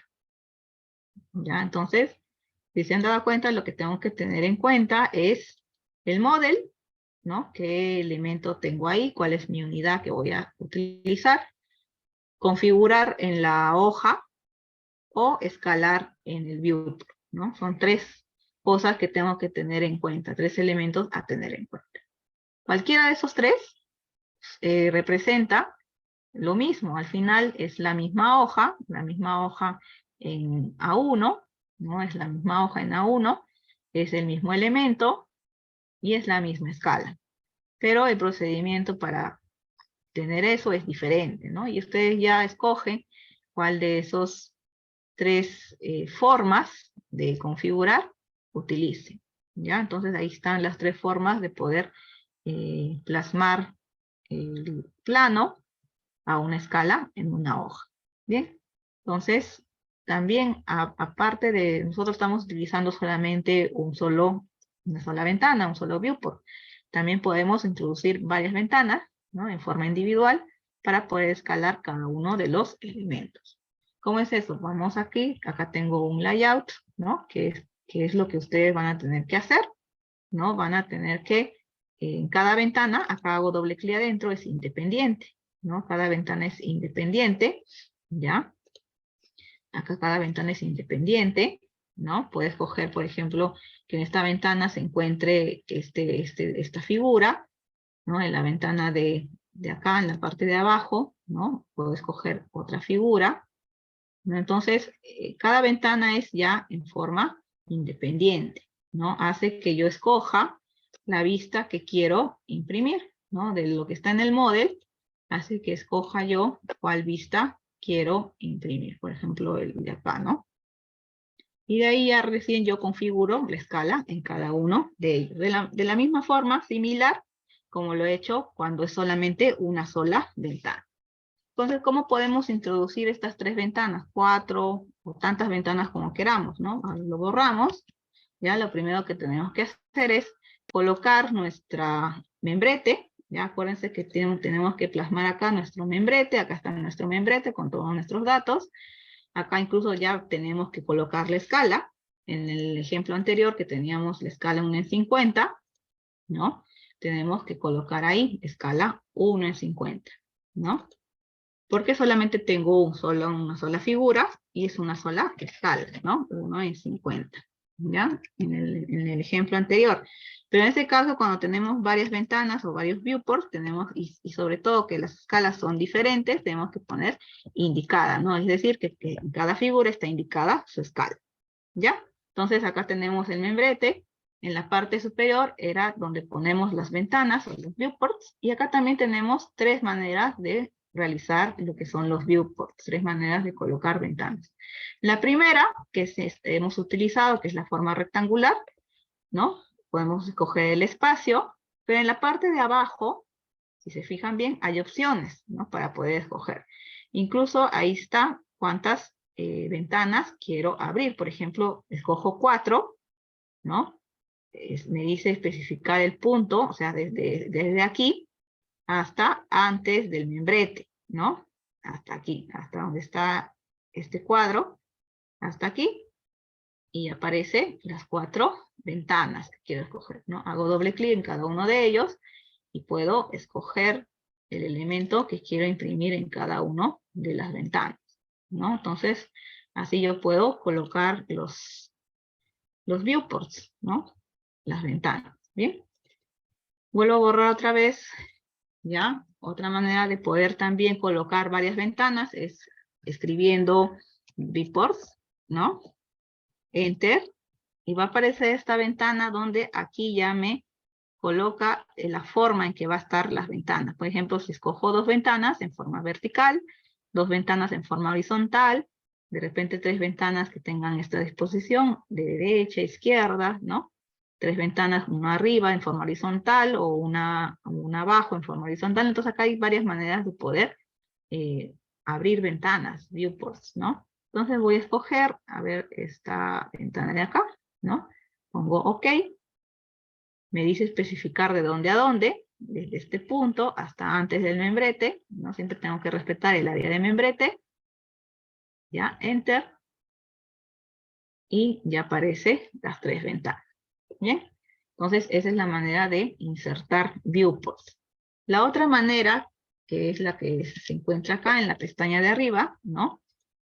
[SPEAKER 1] ¿Ya? Entonces, si se han dado cuenta, lo que tengo que tener en cuenta es el model, ¿no? ¿Qué elemento tengo ahí? ¿Cuál es mi unidad que voy a utilizar? Configurar en la hoja o escalar en el viewport, ¿no? Son tres cosas que tengo que tener en cuenta, tres elementos a tener en cuenta. Cualquiera de esos tres representa lo mismo, al final es la misma hoja en A1, ¿no? Es la misma hoja en A1, es el mismo elemento y es la misma escala. Pero el procedimiento para tener eso es diferente, ¿no? Y ustedes ya escogen cuál de esos tres formas de configurar utilicen, ¿ya? Entonces ahí están las tres formas de poder plasmar el plano a una escala en una hoja. Bien, entonces también aparte de, nosotros estamos utilizando solamente una sola ventana, un solo viewport. También podemos introducir varias ventanas, ¿no? En forma individual para poder escalar cada uno de los elementos. ¿Cómo es eso? Vamos aquí, acá tengo un layout, ¿no? Que es lo que ustedes van a tener que hacer, ¿no? Van a tener que, en cada ventana, acá hago doble clic adentro, es independiente, ¿no? Cada ventana es independiente, ¿ya? Acá cada ventana es independiente, ¿no? Puedes coger, por ejemplo, que en esta ventana se encuentre esta figura, ¿no? En la ventana de acá, en la parte de abajo, ¿no? Puedo escoger otra figura, ¿no? Entonces, cada ventana es ya en forma independiente, ¿no? Hace que yo escoja la vista que quiero imprimir, ¿no? De lo que está en el model, hace que escoja yo cuál vista quiero imprimir. Por ejemplo, el de acá, ¿no? Y de ahí ya recién yo configuro la escala en cada uno de ellos. De la misma forma, similar, como lo he hecho cuando es solamente una sola ventana. Entonces, ¿cómo podemos introducir estas 3 ventanas? 4 o tantas ventanas como queramos, ¿no? Lo borramos. Ya lo primero que tenemos que hacer es colocar nuestra membrete. Ya acuérdense que tenemos que plasmar acá nuestro membrete. Acá está nuestro membrete con todos nuestros datos. Acá incluso ya tenemos que colocar la escala. En el ejemplo anterior que teníamos la escala 1 en 50, ¿no? Tenemos que colocar ahí escala 1 en 50, ¿no? Porque solamente tengo una sola figura y es una sola escala, ¿no? 1 en 50, ¿ya? En el ejemplo anterior. Pero en este caso, cuando tenemos varias ventanas o varios viewports, tenemos, y sobre todo que las escalas son diferentes, tenemos que poner indicada, ¿no? Es decir, que en cada figura está indicada su escala, ¿ya? Entonces acá tenemos el membrete. En la parte superior era donde ponemos las ventanas o los viewports. Y acá también tenemos 3 maneras de realizar lo que son los viewports, 3 maneras de colocar ventanas. La primera, que hemos utilizado, que es la forma rectangular, ¿no? Podemos escoger el espacio, pero en la parte de abajo, si se fijan bien, hay opciones, ¿no? Para poder escoger. Incluso ahí está cuántas ventanas quiero abrir. Por ejemplo, escojo 4, ¿no? Me dice especificar el punto, o sea, desde aquí hasta antes del membrete, ¿no? Hasta aquí, hasta donde está este cuadro, hasta aquí, y aparece las 4 ventanas que quiero escoger, ¿no? Hago doble clic en cada uno de ellos y puedo escoger el elemento que quiero imprimir en cada uno de las ventanas, ¿no? Entonces, así yo puedo colocar los viewports, ¿no? Las ventanas, ¿bien? Vuelvo a borrar otra vez, ¿ya? Otra manera de poder también colocar varias ventanas es escribiendo viewports, ¿no? Enter, y va a aparecer esta ventana donde aquí ya me coloca la forma en que va a estar las ventanas. Por ejemplo, si escojo 2 ventanas en forma vertical, 2 ventanas en forma horizontal, de repente 3 ventanas que tengan esta disposición de derecha, izquierda, ¿no? 3 ventanas, una arriba en forma horizontal o una abajo en forma horizontal. Entonces acá hay varias maneras de poder abrir ventanas, viewports, ¿no? Entonces voy a escoger, a ver, esta ventana de acá, ¿no? Pongo OK. Me dice especificar de dónde a dónde, desde este punto hasta antes del membrete, ¿no? Siempre tengo que respetar el área de membrete. Ya, Enter. Y ya aparece las 3 ventanas. Bien. Entonces, esa es la manera de insertar viewports. La otra manera, que es la que se encuentra acá en la pestaña de arriba, ¿no?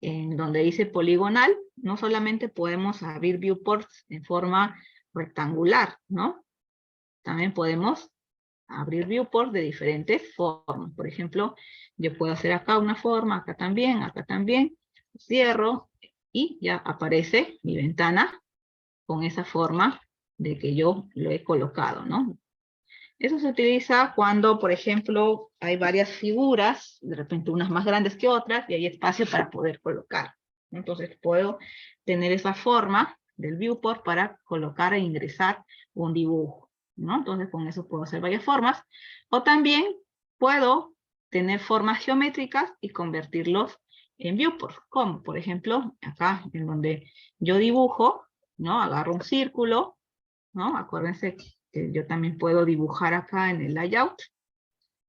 [SPEAKER 1] En donde dice poligonal, no solamente podemos abrir viewports en forma rectangular, ¿no? También podemos abrir viewports de diferentes formas. Por ejemplo, yo puedo hacer acá una forma, acá también, cierro y ya aparece mi ventana con esa forma de que yo lo he colocado, ¿no? Eso se utiliza cuando, por ejemplo, hay varias figuras, de repente unas más grandes que otras, y hay espacio para poder colocar. Entonces puedo tener esa forma del viewport para colocar e ingresar un dibujo, ¿no? Entonces con eso puedo hacer varias formas. O también puedo tener formas geométricas y convertirlos en viewport, como por ejemplo acá en donde yo dibujo, ¿no? Agarro un círculo, ¿no? Acuérdense que yo también puedo dibujar acá en el layout,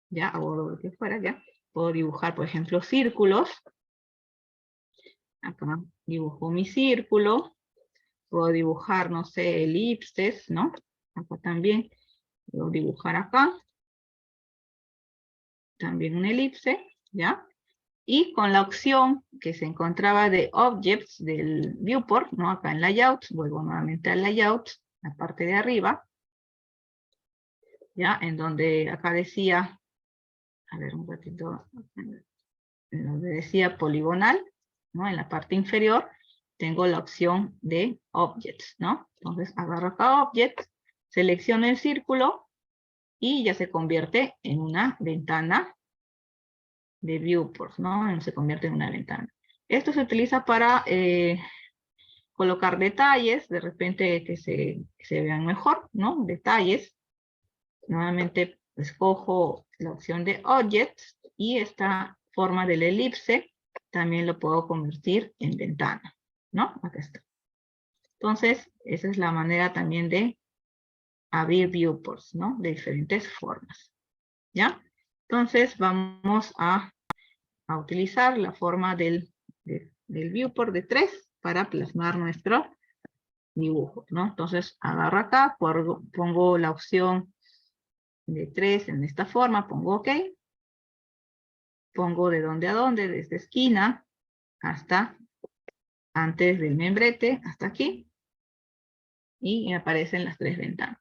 [SPEAKER 1] ya, o lo que fuera, ya. Puedo dibujar, por ejemplo, círculos. Acá dibujo mi círculo. Puedo dibujar, no sé, elipses, ¿no? Acá también puedo dibujar acá. También una elipse, ¿ya? Y con la opción que se encontraba de Objects del Viewport, ¿no? Acá en Layout, vuelvo nuevamente al Layout, la parte de arriba, ¿ya? En donde acá decía, a ver un ratito, donde decía poligonal, ¿no? En la parte inferior tengo la opción de Objects, ¿no? Entonces agarro acá Objects, selecciono el círculo y ya se convierte en una ventana de Viewports, ¿no? Se convierte en una ventana. Esto se utiliza para colocar detalles, de repente que se vean mejor, ¿no? Detalles. Nuevamente escojo la opción de Objects y esta forma del elipse también lo puedo convertir en ventana, ¿no? Acá está. Entonces, esa es la manera también de abrir viewports, ¿no? De diferentes formas, ¿ya? Entonces, vamos a utilizar la forma del viewport de 3 para plasmar nuestro dibujo, ¿no? Entonces, agarro acá, pongo la opción de 3 en esta forma, pongo OK, pongo de dónde a dónde, desde esquina hasta antes del membrete, hasta aquí, y me aparecen las 3 ventanas.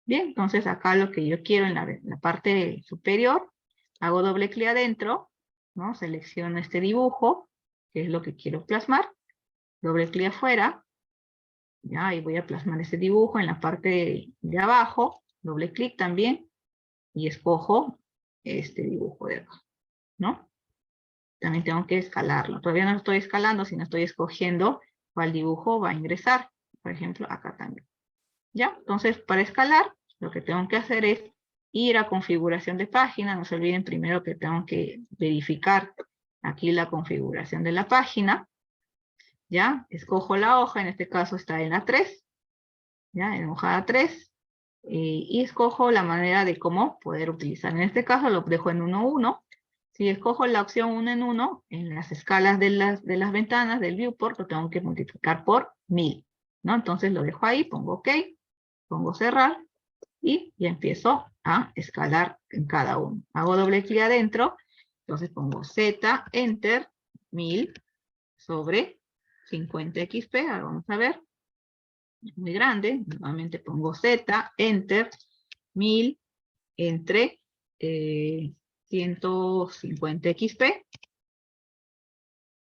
[SPEAKER 1] Bien, entonces acá lo que yo quiero en la parte superior, hago doble clic adentro, ¿no? Selecciono este dibujo, que es lo que quiero plasmar, doble clic afuera, ya, y voy a plasmar ese dibujo en la parte de abajo, doble clic también, y escojo este dibujo de acá, ¿no? También tengo que escalarlo. Todavía no estoy escalando, sino estoy escogiendo cuál dibujo va a ingresar. Por ejemplo, acá también. ¿Ya? Entonces, para escalar, lo que tengo que hacer es ir a configuración de página. No se olviden primero que tengo que verificar aquí la configuración de la página. ¿Ya? Escojo la hoja, en este caso está en A3. ¿Ya? En hoja A3. Y escojo la manera de cómo poder utilizar. En este caso lo dejo en 1:1. Si escojo la opción 1 en 1, en las escalas de las ventanas del viewport, lo tengo que multiplicar por 1000, ¿no? Entonces lo dejo ahí, pongo OK, pongo cerrar, y ya empiezo a escalar en cada uno. Hago doble clic adentro, entonces pongo Z, Enter, 1000 sobre 50 XP, ahora vamos a ver, es muy grande, nuevamente pongo Z, Enter, 1000 entre 150 XP,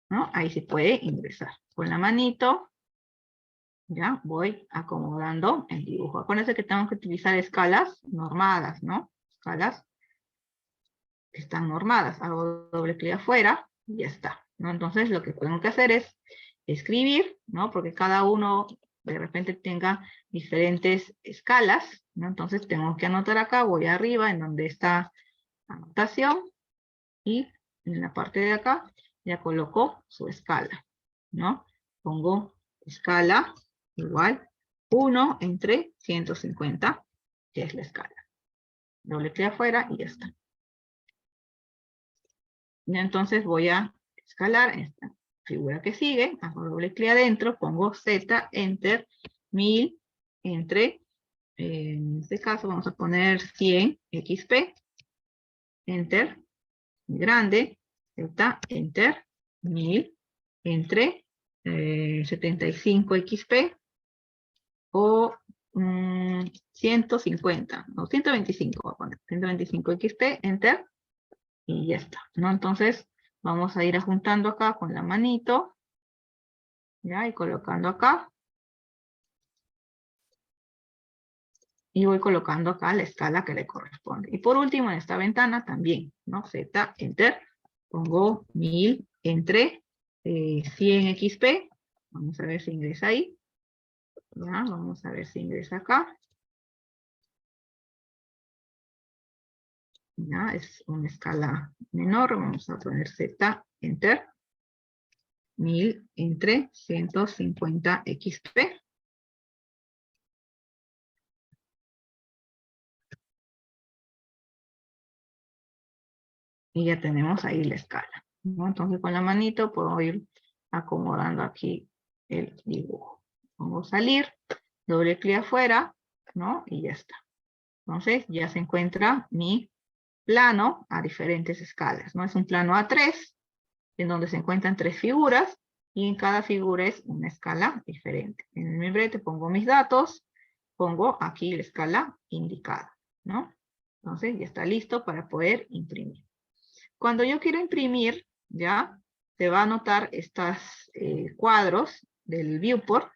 [SPEAKER 1] ¿no? Ahí se puede ingresar. Con la manito, ya voy acomodando el dibujo. Acuérdense que tengo que utilizar escalas normadas, ¿no? Escalas que están normadas. Hago doble clic afuera y ya está, ¿no? Entonces lo que tengo que hacer es escribir, ¿no? Porque cada uno de repente tenga diferentes escalas, ¿no? Entonces tengo que anotar acá, voy arriba en donde está anotación, y en la parte de acá ya coloco su escala, ¿no? Pongo escala igual 1 entre 150, que es la escala. Doble clic afuera y ya está. Y entonces voy a escalar esta figura que sigue, hago doble clic adentro, pongo Z, Enter, 1000 entre, en este caso vamos a poner 100 XP, Enter, grande, Z, Enter, 1000, entre 75 XP o 150, no, 125, voy a poner, 125 XP, Enter, y ya está, ¿no? Entonces, vamos a ir ajuntando acá con la manito, ¿ya? Y colocando acá. Y voy colocando acá la escala que le corresponde. Y por último, en esta ventana también, ¿no? Z, Enter, pongo 1000 entre 100 XP. Vamos a ver si ingresa ahí. Ya, vamos a ver si ingresa acá. Ya, es una escala menor. Vamos a poner Z, Enter. 1000 entre 150 XP. Y ya tenemos ahí la escala, ¿no? Entonces con la manito puedo ir acomodando aquí el dibujo. Pongo salir, doble clic afuera, ¿no? Y ya está. Entonces ya se encuentra mi plano a diferentes escalas, ¿no? Es un plano A3, en donde se encuentran 3 figuras, y en cada figura es una escala diferente. En el membrete pongo mis datos, pongo aquí la escala indicada, ¿no? Entonces ya está listo para poder imprimir. Cuando yo quiero imprimir, ¿ya? Se va a notar estos cuadros del viewport.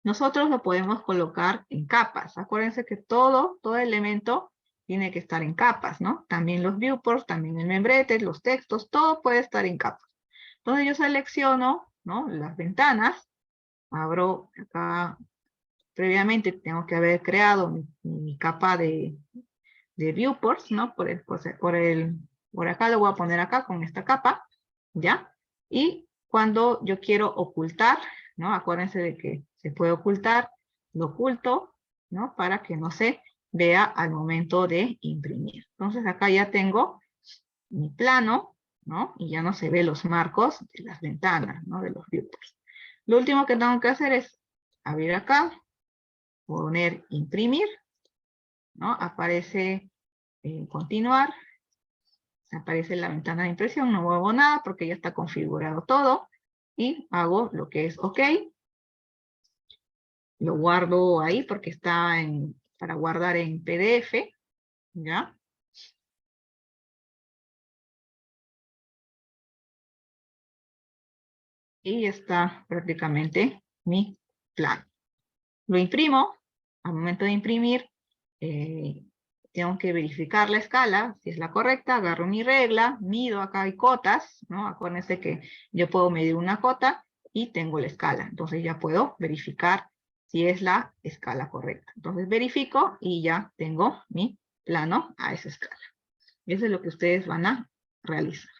[SPEAKER 1] Nosotros lo podemos colocar en capas. Acuérdense que todo elemento tiene que estar en capas, ¿no? También los viewports, también el membrete, los textos, todo puede estar en capas. Entonces yo selecciono, ¿no?, las ventanas. Abro acá, previamente tengo que haber creado mi capa de viewports, ¿no? Por acá lo voy a poner acá con esta capa, ¿ya? Y cuando yo quiero ocultar, ¿no? Acuérdense de que se puede ocultar, lo oculto, ¿no? Para que no se vea al momento de imprimir. Entonces acá ya tengo mi plano, ¿no? Y ya no se ve los marcos de las ventanas, ¿no? De los viewports. Lo último que tengo que hacer es abrir acá, poner imprimir, ¿no? Aparece continuar, aparece la ventana de impresión, no muevo nada porque ya está configurado todo, y hago lo que es OK, lo guardo ahí porque está para guardar en PDF, ¿ya? Y está prácticamente mi plan. Lo imprimo, al momento de imprimir, tengo que verificar la escala, si es la correcta, agarro mi regla, mido, acá hay cotas, ¿no? Acuérdense que yo puedo medir una cota y tengo la escala, entonces ya puedo verificar si es la escala correcta. Entonces verifico y ya tengo mi plano a esa escala. Eso es lo que ustedes van a realizar.